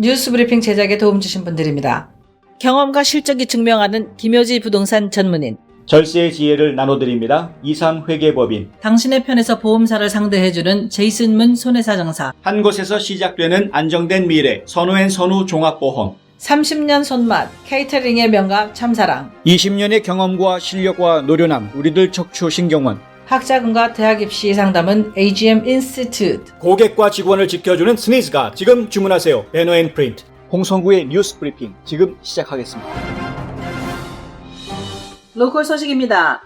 뉴스 브리핑 제작에 도움 주신 분들입니다. 경험과 실적이 증명하는 김효지 부동산 전문인, 절세의 지혜를 나눠드립니다. 이상회계법인, 당신의 편에서 보험사를 상대해주는 제이슨문 손해사정사, 한 곳에서 시작되는 안정된 미래 선우앤선우 종합보험, 30년 손맛 케이터링의 명가 참사랑, 20년의 경험과 실력과 노련함 우리들 척추신경원, 학자금과 대학 입시 상담은 AGM 인스티튜트, 고객과 직원을 지켜주는 스니즈가 지금 주문하세요. 배너앤프린트. 홍성구의 뉴스 브리핑 지금 시작하겠습니다. 로컬 소식입니다.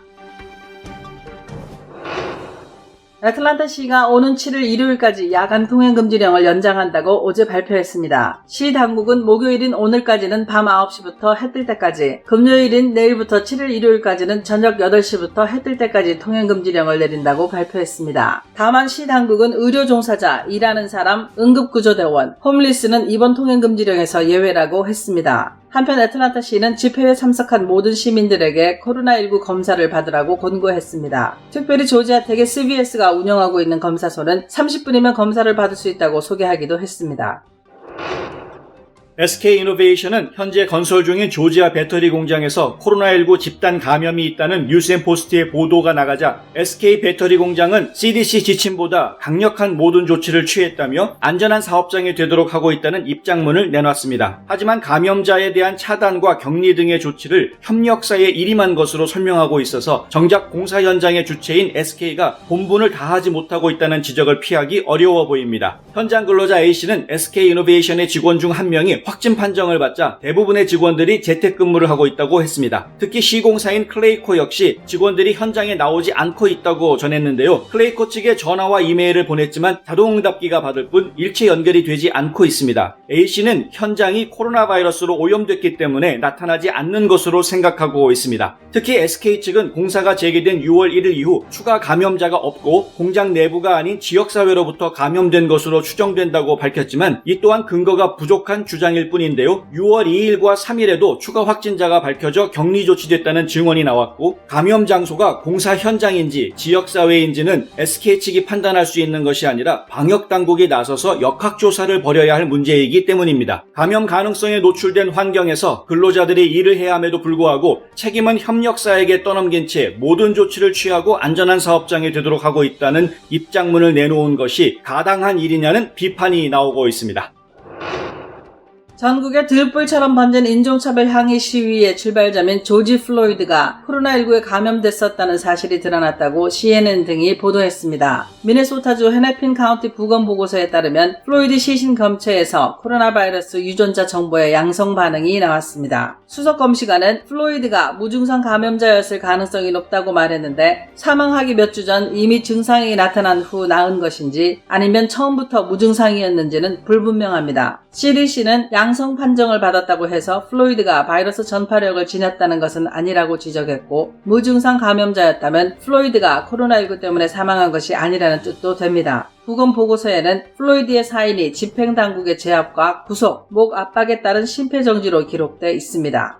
애틀랜타시가 오는 7일 일요일까지 야간 통행금지령을 연장한다고 어제 발표했습니다. 시 당국은 목요일인 오늘까지는 밤 9시부터 해 뜰 때까지, 금요일인 내일부터 7일 일요일까지는 저녁 8시부터 해 뜰 때까지 통행금지령을 내린다고 발표했습니다. 다만 시 당국은 의료 종사자, 일하는 사람, 응급구조대원, 홈리스는 이번 통행금지령에서 예외라고 했습니다. 한편 애틀랜타시는 집회에 참석한 모든 시민들에게 코로나19 검사를 받으라고 권고했습니다. 특별히 조지아 텍의 CVS가 운영하고 있는 검사소는 30분이면 검사를 받을 수 있다고 소개하기도 했습니다. SK이노베이션은 현재 건설 중인 조지아 배터리 공장에서 코로나19 집단 감염이 있다는 뉴스앤포스트의 보도가 나가자 SK 배터리 공장은 CDC 지침보다 강력한 모든 조치를 취했다며 안전한 사업장이 되도록 하고 있다는 입장문을 내놨습니다. 하지만 감염자에 대한 차단과 격리 등의 조치를 협력사에 일임한 것으로 설명하고 있어서 정작 공사 현장의 주체인 SK가 본분을 다하지 못하고 있다는 지적을 피하기 어려워 보입니다. 현장 근로자 A씨는 SK이노베이션의 직원 중 한 명이 확진 판정을 받자 대부분의 직원들이 재택근무를 하고 있다고 했습니다. 특히 시공사인 클레이코 역시 직원들이 현장에 나오지 않고 있다고 전했는데요. 클레이코 측에 전화와 이메일을 보냈지만 자동응답기가 받을 뿐 일체 연결이 되지 않고 있습니다. A씨는 현장이 코로나 바이러스로 오염됐기 때문에 나타나지 않는 것으로 생각하고 있습니다. 특히 SK 측은 공사가 재개된 6월 1일 이후 추가 감염자가 없고 공장 내부가 아닌 지역사회로부터 감염된 것으로 추정된다고 밝혔지만 이 또한 근거가 부족한 주장일 뿐인데요. 6월 2일과 3일에도 추가 확진자가 밝혀져 격리 조치됐다는 증언이 나왔고 감염 장소가 공사 현장인지 지역사회인지는 SK 측이 판단할 수 있는 것이 아니라 방역당국이 나서서 역학조사를 벌여야 할 문제이기 때문입니다. 감염 가능성에 노출된 환경에서 근로자들이 일을 해야 함에도 불구하고 책임은 협력사에게 떠넘긴 채 모든 조치를 취하고 안전한 사업장이 되도록 하고 있다는 입장문을 내놓은 것이 가당한 일이냐는 비판이 나오고 있습니다. 전국에 들불처럼 번진 인종차별 항의 시위의 출발점인 조지 플로이드가 코로나19에 감염됐었다는 사실이 드러났다고 CNN 등이 보도했습니다. 미네소타주 헤네핀 카운티 부검보고서에 따르면 플로이드 시신 검체에서 코로나 바이러스 유전자 정보의 양성 반응이 나왔습니다. 수석검시관은 플로이드가 무증상 감염자였을 가능성이 높다고 말했는데 사망하기 몇 주 전 이미 증상이 나타난 후 나은 것인지 아니면 처음부터 무증상이었는지는 불분명합니다. CDC는 양성 판정을 받았다고 해서 플로이드가 바이러스 전파력을 지녔다는 것은 아니라고 지적했고 무증상 감염자였다면 플로이드가 코로나19 때문에 사망한 것이 아니라는 뜻도 됩니다. 부검 보고서에는 플로이드의 사인이 집행당국의 제압과 구속, 목 압박에 따른 심폐정지로 기록돼 있습니다.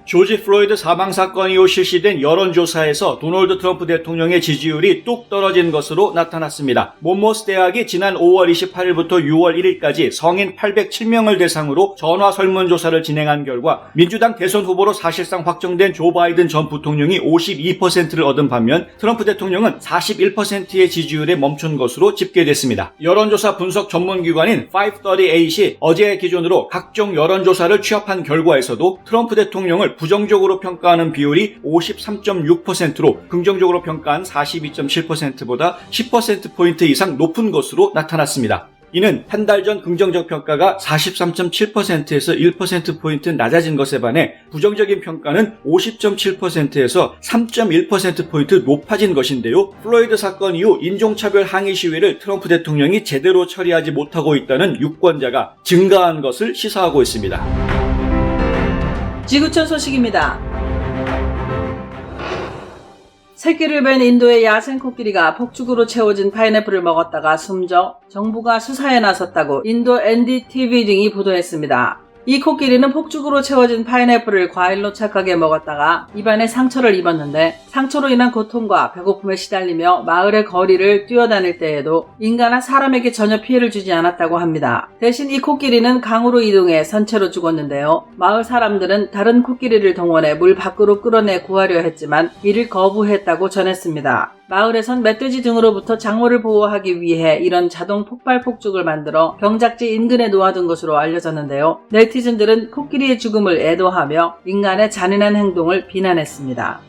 조지 플로이드 사망사건 이후 실시된 여론조사에서 도널드 트럼프 대통령의 지지율이 뚝 떨어진 것으로 나타났습니다. 몬모스 대학이 지난 5월 28일부터 6월 1일까지 성인 807명을 대상으로 전화 설문조사를 진행한 결과 민주당 대선 후보로 사실상 확정된 조 바이든 전 부통령이 52%를 얻은 반면 트럼프 대통령은 41%의 지지율에 멈춘 것으로 집계됐습니다. 여론조사 분석 전문기관인 538이 어제 기준으로 각종 여론조사를 취합한 결과에서도 트럼프 대통령을 부정적으로 평가하는 비율이 53.6%로 긍정적으로 평가한 42.7%보다 10%포인트 이상 높은 것으로 나타났습니다. 이는 한 달 전 긍정적 평가가 43.7%에서 1%포인트 낮아진 것에 반해 부정적인 평가는 50.7%에서 3.1%포인트 높아진 것인데요. 플로이드 사건 이후 인종차별 항의 시위를 트럼프 대통령이 제대로 처리하지 못하고 있다는 유권자가 증가한 것을 시사하고 있습니다. 지구촌 소식입니다. 새끼를 뺀 인도의 야생 코끼리가 폭죽으로 채워진 파인애플을 먹었다가 숨져 정부가 수사에 나섰다고 인도 NDTV 등이 보도했습니다. 이 코끼리는 폭죽으로 채워진 파인애플을 과일로 착각해 먹었다가 입안에 상처를 입었는데 상처로 인한 고통과 배고픔에 시달리며 마을의 거리를 뛰어다닐 때에도 인간은 사람에게 전혀 피해를 주지 않았다고 합니다. 대신 이 코끼리는 강으로 이동해 선체로 죽었는데요. 마을 사람들은 다른 코끼리를 동원해 물 밖으로 끌어내 구하려 했지만 이를 거부했다고 전했습니다. 마을에선 멧돼지 등으로부터 작물을 보호하기 위해 이런 자동 폭발 폭죽을 만들어 경작지 인근에 놓아둔 것으로 알려졌는데요. 네티즌들은 코끼리의 죽음을 애도하며 인간의 잔인한 행동을 비난했습니다.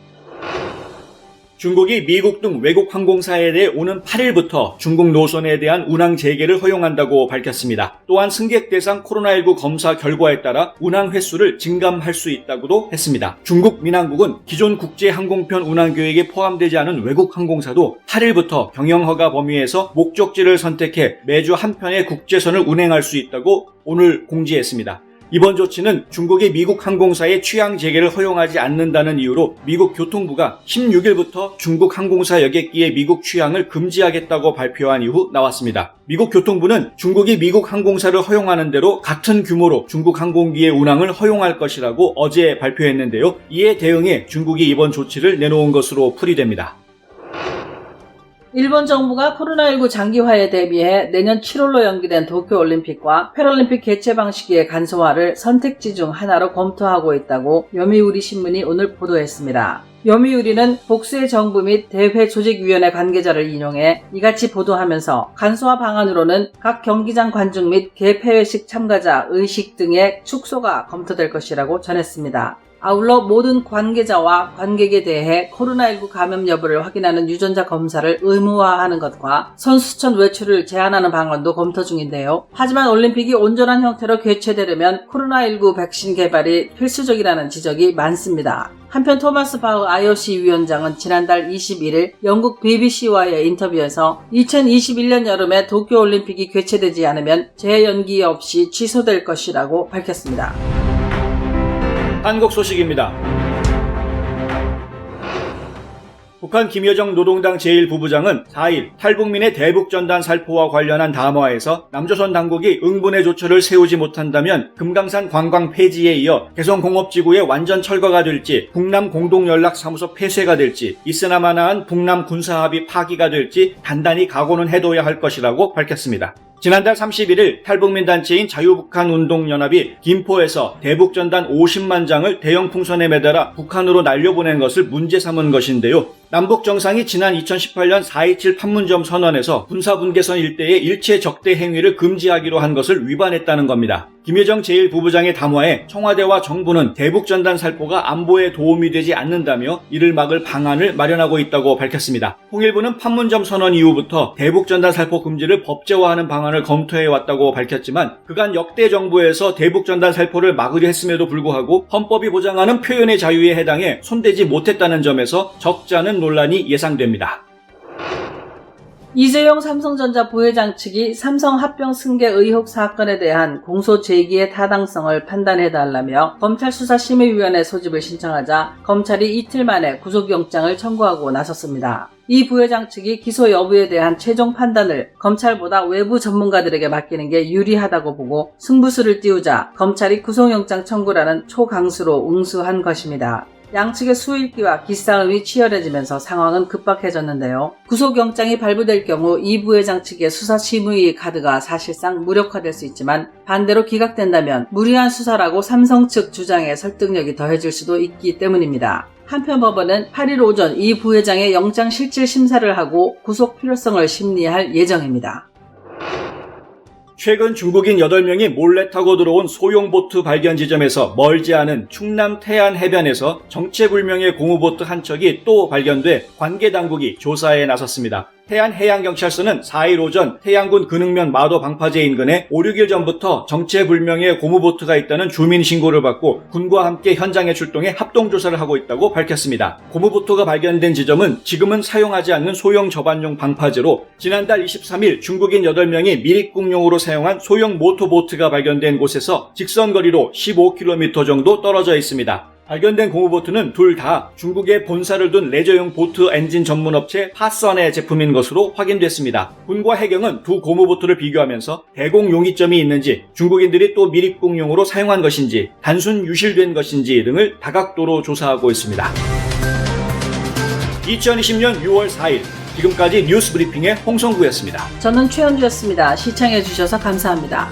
중국이 미국 등 외국 항공사에 대해 오는 8일부터 중국 노선에 대한 운항 재개를 허용한다고 밝혔습니다. 또한 승객 대상 코로나19 검사 결과에 따라 운항 횟수를 증감할 수 있다고도 했습니다. 중국 민항국은 기존 국제 항공편 운항 계획에 포함되지 않은 외국 항공사도 8일부터 경영허가 범위에서 목적지를 선택해 매주 한 편의 국제선을 운행할 수 있다고 오늘 공지했습니다. 이번 조치는 중국이 미국 항공사의 취항 재개를 허용하지 않는다는 이유로 미국 교통부가 16일부터 중국 항공사 여객기의 미국 취항을 금지하겠다고 발표한 이후 나왔습니다. 미국 교통부는 중국이 미국 항공사를 허용하는 대로 같은 규모로 중국 항공기의 운항을 허용할 것이라고 어제 발표했는데요. 이에 대응해 중국이 이번 조치를 내놓은 것으로 풀이됩니다. 일본 정부가 코로나19 장기화에 대비해 내년 7월로 연기된 도쿄올림픽과 패럴림픽 개최 방식의 간소화를 선택지 중 하나로 검토하고 있다고 요미우리 신문이 오늘 보도했습니다. 요미우리는 복수의 정부 및 대회 조직위원회 관계자를 인용해 이같이 보도하면서 간소화 방안으로는 각 경기장 관중 및 개폐회식 참가자 의식 등의 축소가 검토될 것이라고 전했습니다. 아울러 모든 관계자와 관객에 대해 코로나19 감염 여부를 확인하는 유전자 검사를 의무화하는 것과 선수촌 외출을 제한하는 방안도 검토 중인데요. 하지만 올림픽이 온전한 형태로 개최되려면 코로나19 백신 개발이 필수적이라는 지적이 많습니다. 한편 토마스 바흐 IOC 위원장은 지난달 21일 영국 BBC와의 인터뷰에서 2021년 여름에 도쿄올림픽이 개최되지 않으면 재연기 없이 취소될 것이라고 밝혔습니다. 한국 소식입니다. 북한 김여정 노동당 제1부부장은 4일 탈북민의 대북전단 살포와 관련한 담화에서 남조선 당국이 응분의 조처를 세우지 못한다면 금강산 관광 폐지에 이어 개성공업지구의 완전 철거가 될지, 북남 공동연락사무소 폐쇄가 될지, 이스나마나한 북남 군사합의 파기가 될지 단단히 각오는 해둬야 할 것이라고 밝혔습니다. 지난달 31일 탈북민 단체인 자유북한운동연합이 김포에서 대북전단 50만 장을 대형 풍선에 매달아 북한으로 날려보낸 것을 문제 삼은 것인데요. 남북 정상이 지난 2018년 4.27 판문점 선언에서 군사분계선 일대의 일체 적대 행위를 금지하기로 한 것을 위반했다는 겁니다. 김여정 제1부부장의 담화에 청와대와 정부는 대북전단 살포가 안보에 도움이 되지 않는다며 이를 막을 방안을 마련하고 있다고 밝혔습니다. 통일부는 판문점 선언 이후부터 대북전단 살포 금지를 법제화하는 방안을 검토해왔다고 밝혔지만 그간 역대 정부에서 대북전단 살포를 막으려 했음에도 불구하고 헌법이 보장하는 표현의 자유에 해당해 손대지 못했다는 점에서 적잖은 논란이 예상됩니다. 이재용 삼성전자 부회장 측이 삼성 합병 승계 의혹 사건에 대한 공소 제기의 타당성을 판단해달라며 검찰수사심의위원회 소집을 신청하자 검찰이 이틀 만에 구속영장을 청구하고 나섰습니다. 이 부회장 측이 기소 여부에 대한 최종 판단을 검찰보다 외부 전문가들에게 맡기는 게 유리하다고 보고 승부수를 띄우자 검찰이 구속영장 청구라는 초강수로 응수한 것입니다. 양측의 수일기와 기싸움이 치열해지면서 상황은 급박해졌는데요. 구속영장이 발부될 경우 이 부회장 측의 수사심의 카드가 사실상 무력화될 수 있지만 반대로 기각된다면 무리한 수사라고 삼성 측 주장에 설득력이 더해질 수도 있기 때문입니다. 한편 법원은 8일 오전 이 부회장의 영장 실질 심사를 하고 구속 필요성을 심리할 예정입니다. 최근 중국인 8명이 몰래 타고 들어온 소형 보트 발견 지점에서 멀지 않은 충남 태안 해변에서 정체불명의 고무보트 한 척이 또 발견돼 관계 당국이 조사에 나섰습니다. 태안해양경찰서는 4일 오전 태안군 근흥면 마도 방파제 인근에 5, 6일 전부터 정체불명의 고무보트가 있다는 주민 신고를 받고 군과 함께 현장에 출동해 합동조사를 하고 있다고 밝혔습니다. 고무보트가 발견된 지점은 지금은 사용하지 않는 소형 저반용 방파제로 지난달 23일 중국인 8명이 미립국용으로 사용한 소형 모터보트가 발견된 곳에서 직선거리로 15km 정도 떨어져 있습니다. 발견된 고무보트는 둘 다 중국에 본사를 둔 레저용 보트 엔진 전문 업체 파선의 제품인 것으로 확인됐습니다. 군과 해경은 두 고무보트를 비교하면서 대공 용이점이 있는지, 중국인들이 또 미립공용으로 사용한 것인지, 단순 유실된 것인지 등을 다각도로 조사하고 있습니다. 2020년 6월 4일 지금까지 뉴스 브리핑의 홍성구였습니다. 저는 최현주였습니다. 시청해주셔서 감사합니다.